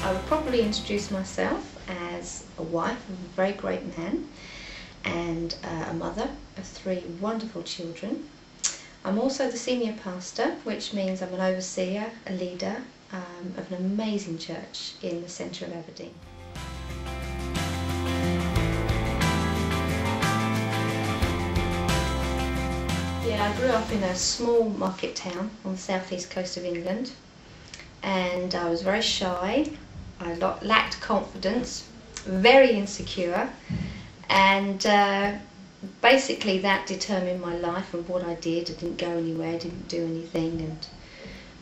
I would probably introduce myself as a wife of a very great man and a mother of 3 wonderful children. I'm also the senior pastor, which means I'm an overseer, a leader of an amazing church in the centre of Aberdeen. Yeah, I grew up in a small market town on the southeast coast of England, and I was very shy. I lacked confidence, very insecure, and basically that determined my life and what I did. I didn't go anywhere, didn't do anything.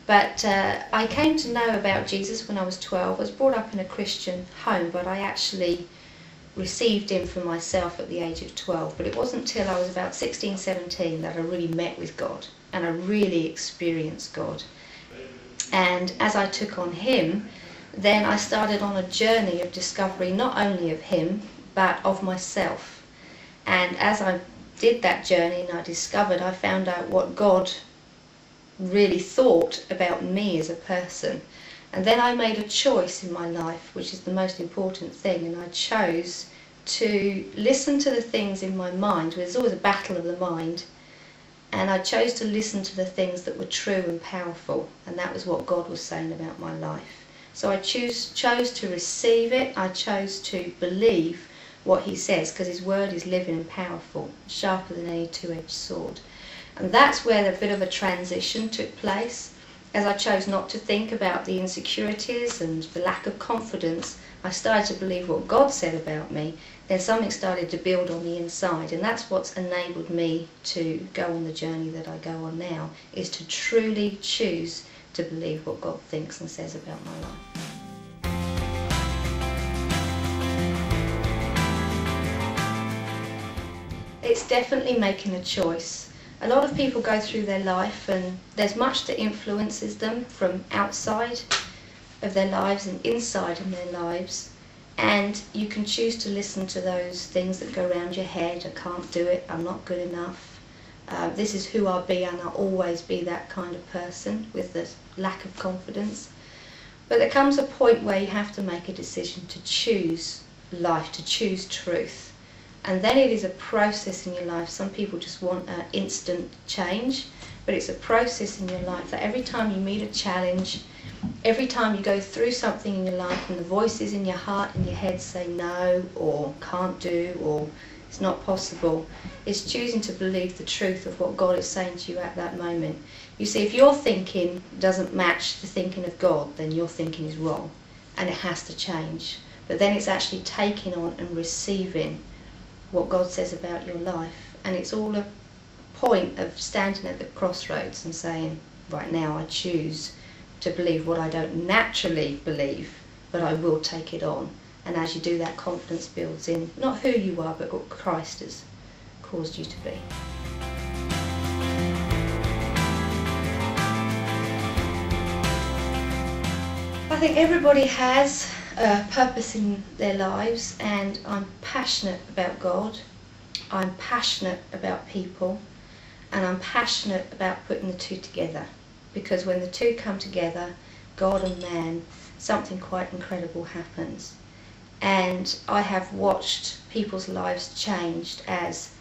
But I came to know about Jesus when I was 12. I was brought up in a Christian home, but I actually received him for myself at the age of 12. But it wasn't until I was about 16, 17 that I really met with God and I really experienced God. And as I took on him, then I started on a journey of discovery, not only of him, but of myself. And as I did that journey and I found out what God really thought about me as a person. And then I made a choice in my life, which is the most important thing, and I chose to listen to the things in my mind. There's always a battle of the mind. And I chose to listen to the things that were true and powerful, and that was what God was saying about my life. So I chose to receive it. I chose to believe what he says, because his word is living and powerful, sharper than any two-edged sword. And that's where a bit of a transition took place. As I chose not to think about the insecurities and the lack of confidence, I started to believe what God said about me. Then something started to build on the inside, and that's what's enabled me to go on the journey that I go on now, is to truly choose to believe what God thinks and says about my life. It's definitely making a choice. A lot of people go through their life and there's much that influences them from outside of their lives and inside of their lives, and you can choose to listen to those things that go around your head. I can't do it, I'm not good enough, this is who I'll be, and I'll always be that kind of person with the lack of confidence. But there comes a point where you have to make a decision to choose life, to choose truth. And then it is a process in your life. Some people just want an instant change, but it's a process in your life that every time you meet a challenge, every time you go through something in your life and the voices in your heart and your head say no, or can't do, or it's not possible, it's choosing to believe the truth of what God is saying to you at that moment. You see, if your thinking doesn't match the thinking of God, then your thinking is wrong, and it has to change. But then it's actually taking on and receiving what God says about your life, and it's all a point of standing at the crossroads and saying, right now I choose to believe what I don't naturally believe, but I will take it on. And as you do that, confidence builds in not who you are, but what Christ has caused you to be. I think everybody has a purpose in their lives, and I'm passionate about God, I'm passionate about people, and I'm passionate about putting the two together, because when the two come together, God and man, something quite incredible happens. And I have watched people's lives changed as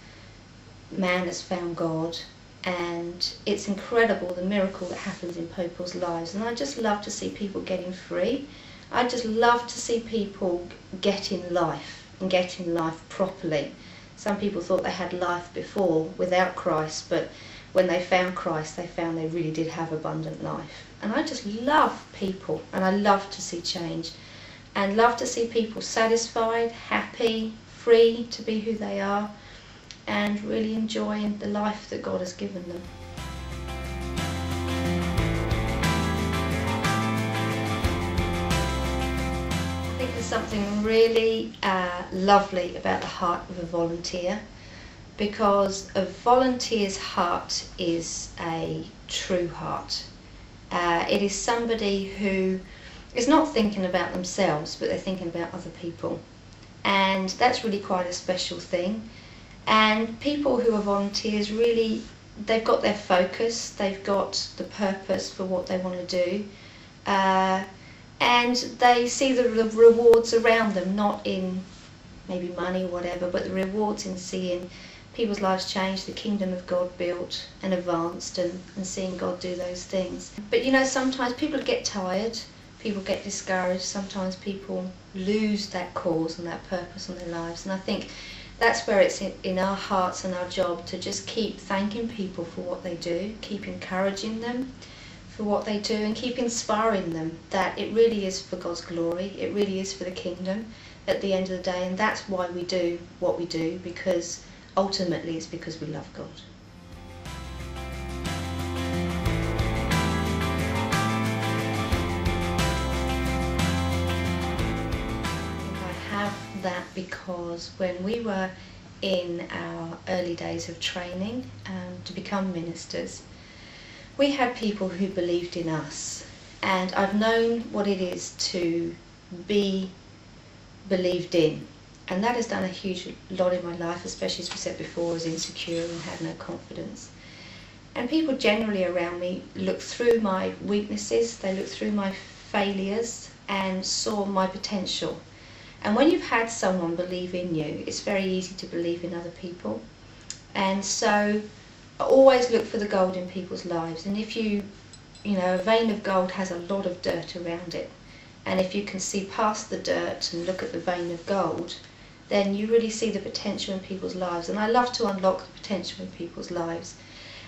man has found God, and it's incredible the miracle that happens in people's lives. And I just love to see people getting free. I just love to see people getting life and getting life properly. Some people thought they had life before without Christ, but when they found Christ, they found they really did have abundant life. And I just love people, and I love to see change, and love to see people satisfied, happy, free to be who they are, and really enjoying the life that God has given them. I think there's something really lovely about the heart of a volunteer, because a volunteer's heart is a true heart. It is somebody who is not thinking about themselves, but they're thinking about other people. And that's really quite a special thing. And people who are volunteers really, they've got their focus, they've got the purpose for what they want to do. And they see the rewards around them, not in maybe money or whatever, but the rewards in seeing people's lives change, the kingdom of God built and advanced, and seeing God do those things. But you know, sometimes people get tired, people get discouraged, sometimes people lose that cause and that purpose in their lives. And I think that's where it's in our hearts and our job to just keep thanking people for what they do, keep encouraging them for what they do, and keep inspiring them that it really is for God's glory, it really is for the kingdom at the end of the day. And that's why we do what we do, because ultimately it's because we love God. I have that because when we were in our early days of training to become ministers, we had people who believed in us, and I've known what it is to be believed in, and that has done a huge lot in my life, especially as we said before, I was insecure and had no confidence. And people generally around me looked through my weaknesses, they looked through my failures and saw my potential. And when you've had someone believe in you, it's very easy to believe in other people. And so I always look for the gold in people's lives, and if you know, a vein of gold has a lot of dirt around it, and if you can see past the dirt and look at the vein of gold, then you really see the potential in people's lives. And I love to unlock the potential in people's lives,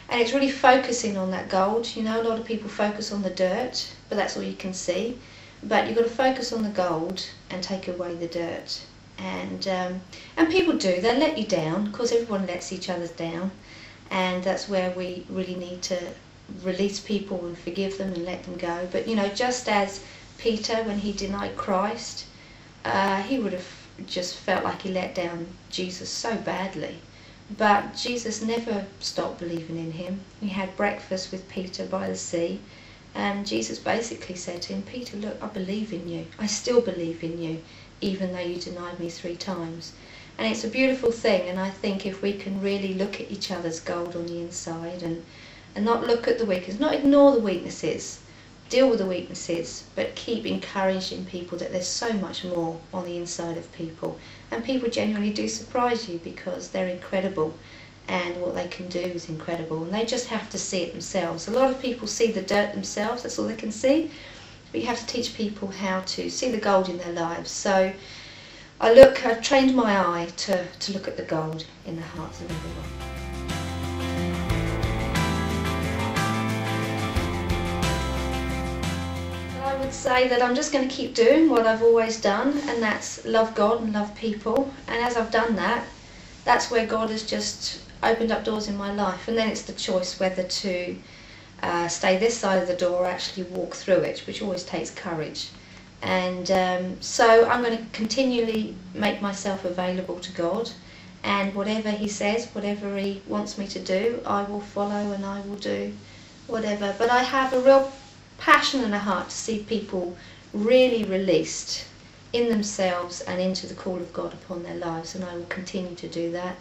and it's really focusing on that gold. You know, a lot of people focus on the dirt, but that's all you can see. But you've got to focus on the gold and take away the dirt. And people do, they let you down, because everyone lets each other down. And that's where we really need to release people and forgive them and let them go. But you know, just as Peter, when he denied Christ, he would have just felt like he let down Jesus so badly. But Jesus never stopped believing in him. He had breakfast with Peter by the sea, and Jesus basically said to him, Peter, look, I believe in you. I still believe in you, even though you denied me 3 times. And it's a beautiful thing, and I think if we can really look at each other's gold on the inside and not look at the weaknesses, not ignore the weaknesses, deal with the weaknesses, but keep encouraging people that there's so much more on the inside of people. And people genuinely do surprise you, because they're incredible and what they can do is incredible, and they just have to see it themselves. A lot of people see the dirt themselves, that's all they can see, but you have to teach people how to see the gold in their lives. So I've trained my eye to look at the gold in the hearts of everyone. I would say that I'm just going to keep doing what I've always done, and that's love God and love people. And as I've done that, that's where God has just opened up doors in my life. And then it's the choice whether to stay this side of the door or actually walk through it, which always takes courage. And so I'm going to continually make myself available to God, and whatever he says, whatever he wants me to do, I will follow and I will do whatever. But I have a real passion and a heart to see people really released in themselves and into the call of God upon their lives, and I will continue to do that.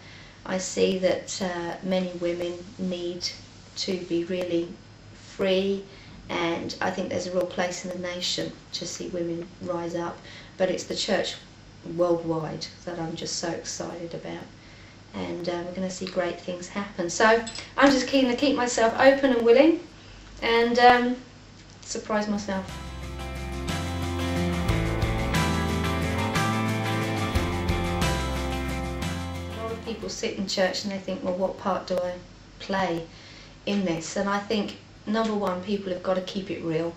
I see that many women need to be really free, and I think there's a real place in the nation to see women rise up, but it's the church worldwide that I'm just so excited about, and we're going to see great things happen. So I'm just keen to keep myself open and willing, and surprise myself. A lot of people sit in church and they think, well, what part do I play in this? And I think, number one, people have got to keep it real.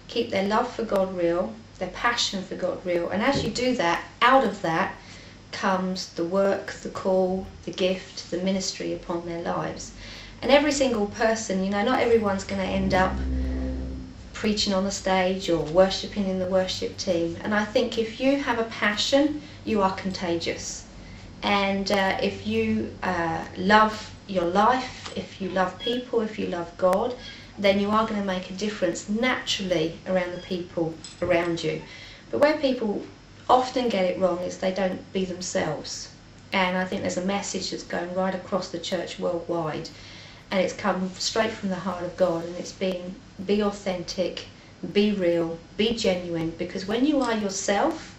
Keep their love for God real, their passion for God real. And as you do that, out of that comes the work, the call, the gift, the ministry upon their lives. And every single person, you know, not everyone's going to end up preaching on the stage or worshipping in the worship team. And I think if you have a passion, you are contagious. And if you love your life, if you love people, if you love God, then you are going to make a difference naturally around the people around you. But where people often get it wrong is they don't be themselves. And I think there's a message that's going right across the church worldwide, and it's come straight from the heart of God, and it's being, be authentic, be real, be genuine, because when you are yourself,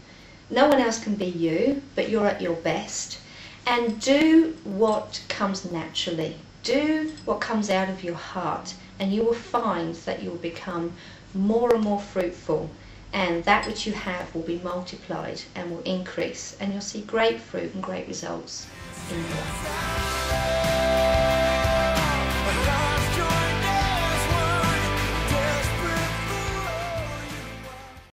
no one else can be you, but you're at your best. And do what comes naturally. Do what comes out of your heart, and you will find that you will become more and more fruitful, and that which you have will be multiplied and will increase, and you'll see great fruit and great results in your life.